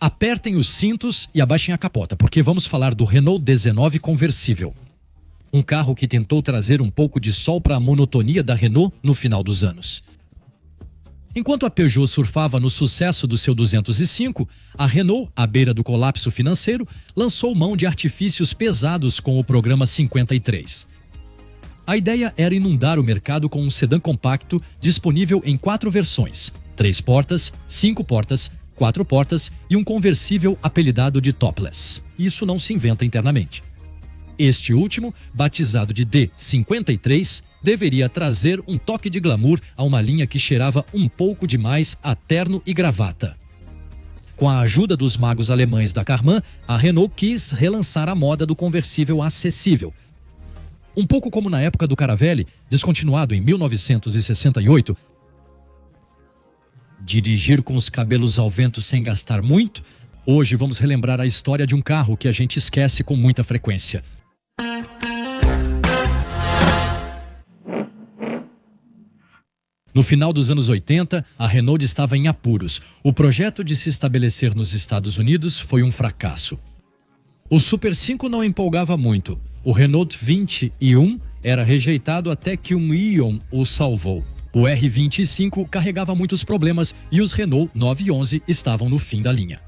Apertem os cintos e abaixem a capota, porque vamos falar do Renault 19 conversível. Um carro que tentou trazer um pouco de sol para a monotonia da Renault no final dos anos. Enquanto a Peugeot surfava no sucesso do seu 205, a Renault, à beira do colapso financeiro, lançou mão de artifícios pesados com o programa 53. A ideia era inundar o mercado com um sedã compacto disponível em 4 versões: 3 portas, 5 portas, 4 portas e um conversível apelidado de topless. Isso não se inventa internamente. Este último, batizado de D53, deveria trazer um toque de glamour a uma linha que cheirava um pouco demais a terno e gravata. Com a ajuda dos magos alemães da Karmann, a Renault quis relançar a moda do conversível acessível. Um pouco como na época do Caravelle, descontinuado em 1968. Dirigir com os cabelos ao vento sem gastar muito? Hoje vamos relembrar a história de um carro que a gente esquece com muita frequência. No final dos anos 80, a Renault estava em apuros. O projeto de se estabelecer nos Estados Unidos foi um fracasso. O Super 5 não empolgava muito. O Renault 21 era rejeitado até que um Ion o salvou. O R25 carregava muitos problemas e os Renault 9 e 11 estavam no fim da linha.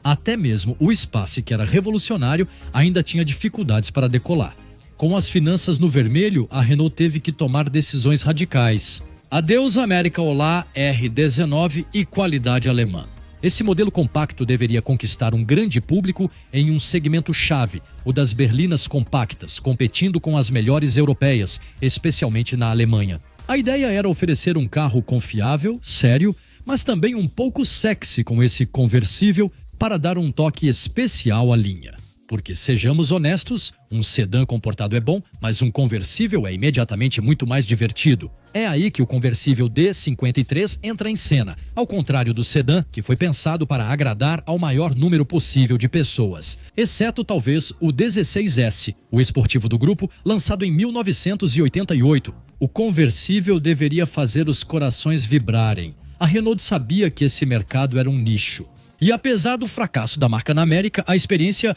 Até mesmo o Space, que era revolucionário, ainda tinha dificuldades para decolar. Com as finanças no vermelho, a Renault teve que tomar decisões radicais. Adeus América, olá, R19 e qualidade alemã. Esse modelo compacto deveria conquistar um grande público em um segmento chave, o das berlinas compactas, competindo com as melhores europeias, especialmente na Alemanha. A ideia era oferecer um carro confiável, sério, mas também um pouco sexy com esse conversível para dar um toque especial à linha. Porque, sejamos honestos, um sedã comportado é bom, mas um conversível é imediatamente muito mais divertido. É aí que o conversível D53 entra em cena, ao contrário do sedã, que foi pensado para agradar ao maior número possível de pessoas. Exceto, talvez, o 16S, o esportivo do grupo, lançado em 1988. O conversível deveria fazer os corações vibrarem. A Renault sabia que esse mercado era um nicho. E apesar do fracasso da marca na América, a experiência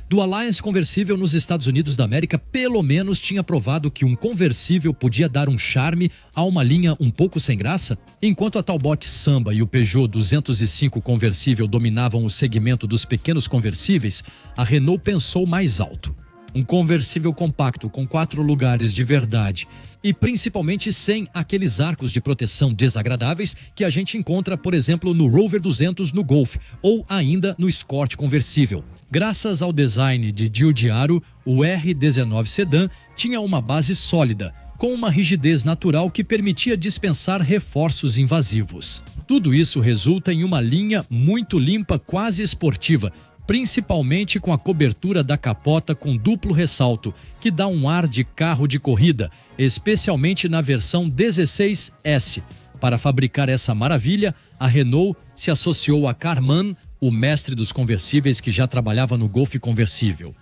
do Alliance conversível nos Estados Unidos da América pelo menos tinha provado que um conversível podia dar um charme a uma linha um pouco sem graça. Enquanto a Talbot Samba e o Peugeot 205 conversível dominavam o segmento dos pequenos conversíveis, a Renault pensou mais alto. Um conversível compacto com 4 lugares de verdade e principalmente sem aqueles arcos de proteção desagradáveis que a gente encontra, por exemplo, no Rover 200 no Golf ou ainda no Escort conversível. Graças ao design de Giugiaro, o R19 Sedan tinha uma base sólida, com uma rigidez natural que permitia dispensar reforços invasivos. Tudo isso resulta em uma linha muito limpa, quase esportiva, principalmente com a cobertura da capota com duplo ressalto, que dá um ar de carro de corrida, especialmente na versão 16S. Para fabricar essa maravilha, a Renault se associou a Karmann, o mestre dos conversíveis que já trabalhava no Golf conversível.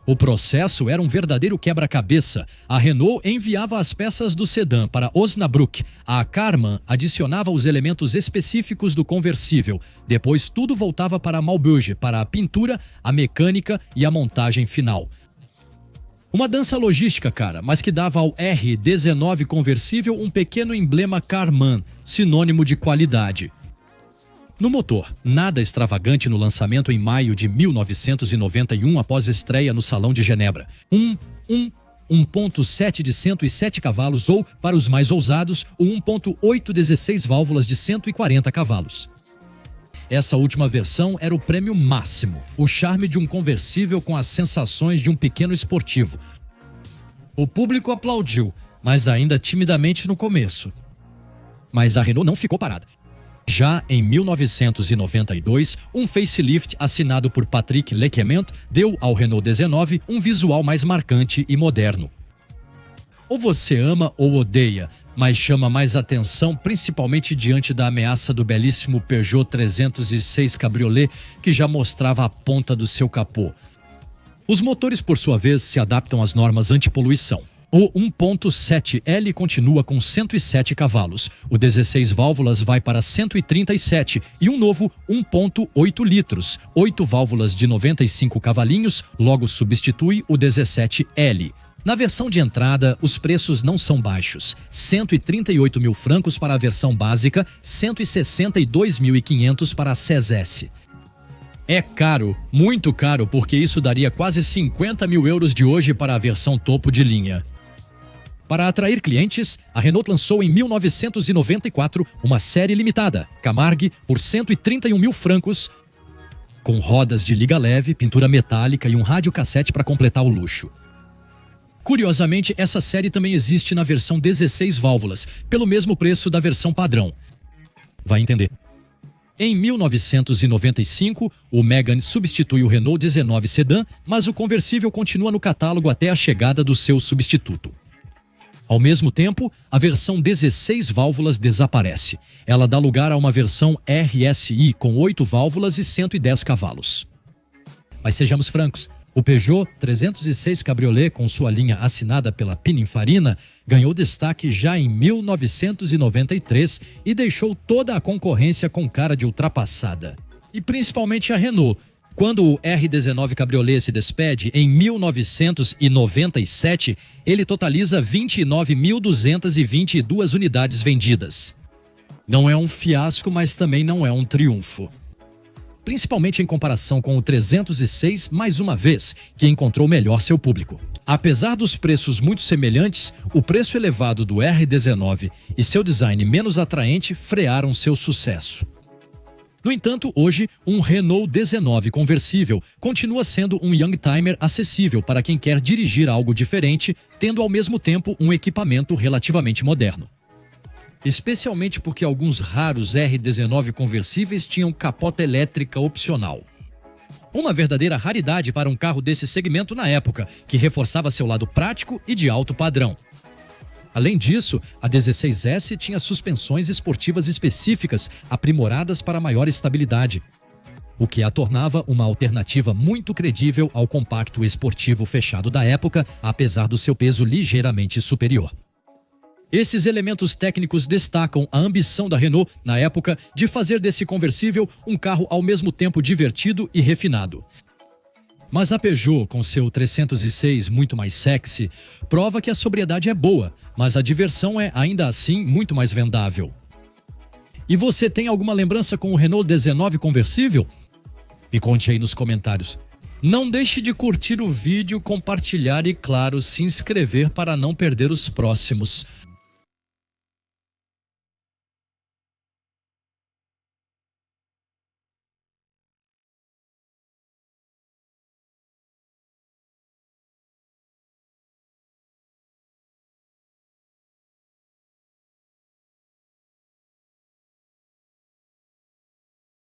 O processo era um verdadeiro quebra-cabeça. A Renault enviava as peças do sedã para Osnabrück. A Karmann adicionava os elementos específicos do conversível. Depois tudo voltava para Maubeuge, para a pintura, a mecânica e a montagem final. Uma dança logística, cara, mas que dava ao R19 conversível um pequeno emblema Karmann, sinônimo de qualidade. No motor, nada extravagante no lançamento em maio de 1991 após a estreia no Salão de Genebra. 1.7 de 107 cavalos ou, para os mais ousados, o 1.8 16 válvulas de 140 cavalos. Essa última versão era o prêmio máximo, o charme de um conversível com as sensações de um pequeno esportivo. O público aplaudiu, mas ainda timidamente no começo. Mas a Renault não ficou parada. Já em 1992, um facelift assinado por Patrick Lequement deu ao Renault 19 um visual mais marcante e moderno. Ou você ama ou odeia, mas chama mais atenção principalmente diante da ameaça do belíssimo Peugeot 306 Cabriolet, que já mostrava a ponta do seu capô. Os motores, por sua vez, se adaptam às normas antipoluição. O 1.7L continua com 107 cavalos, o 16 válvulas vai para 137 e um novo 1.8 litros, 8 válvulas de 95 cavalinhos, logo substitui o 17L. Na versão de entrada, os preços não são baixos, 138 mil francos para a versão básica, 162.500 para a CES S. É caro, muito caro, porque isso daria quase 50 mil euros de hoje para a versão topo de linha. Para atrair clientes, a Renault lançou em 1994 uma série limitada, Camargue, por 131 mil francos, com rodas de liga leve, pintura metálica e um rádio-cassete para completar o luxo. Curiosamente, essa série também existe na versão 16 válvulas, pelo mesmo preço da versão padrão. Vai entender. Em 1995, o Megane substitui o Renault 19 Sedan, mas o conversível continua no catálogo até a chegada do seu substituto. Ao mesmo tempo, a versão 16 válvulas desaparece. Ela dá lugar a uma versão RSI com 8 válvulas e 110 cavalos. Mas sejamos francos, o Peugeot 306 Cabriolet, com sua linha assinada pela Pininfarina, ganhou destaque já em 1993 e deixou toda a concorrência com cara de ultrapassada. E principalmente a Renault. Quando o R19 Cabriolet se despede, em 1997, ele totaliza 29.222 unidades vendidas. Não é um fiasco, mas também não é um triunfo. Principalmente em comparação com o 306, mais uma vez, que encontrou melhor seu público. Apesar dos preços muito semelhantes, o preço elevado do R19 e seu design menos atraente frearam seu sucesso. No entanto, hoje, um Renault 19 conversível continua sendo um youngtimer acessível para quem quer dirigir algo diferente, tendo ao mesmo tempo um equipamento relativamente moderno. Especialmente porque alguns raros R19 conversíveis tinham capota elétrica opcional. Uma verdadeira raridade para um carro desse segmento na época, que reforçava seu lado prático e de alto padrão. Além disso, a 16S tinha suspensões esportivas específicas aprimoradas para maior estabilidade, o que a tornava uma alternativa muito credível ao compacto esportivo fechado da época, apesar do seu peso ligeiramente superior. Esses elementos técnicos destacam a ambição da Renault, na época, de fazer desse conversível um carro ao mesmo tempo divertido e refinado. Mas a Peugeot, com seu 306 muito mais sexy, prova que a sobriedade é boa, mas a diversão é, ainda assim, muito mais vendável. E você tem alguma lembrança com o Renault 19 conversível? Me conte aí nos comentários. Não deixe de curtir o vídeo, compartilhar e, claro, se inscrever para não perder os próximos.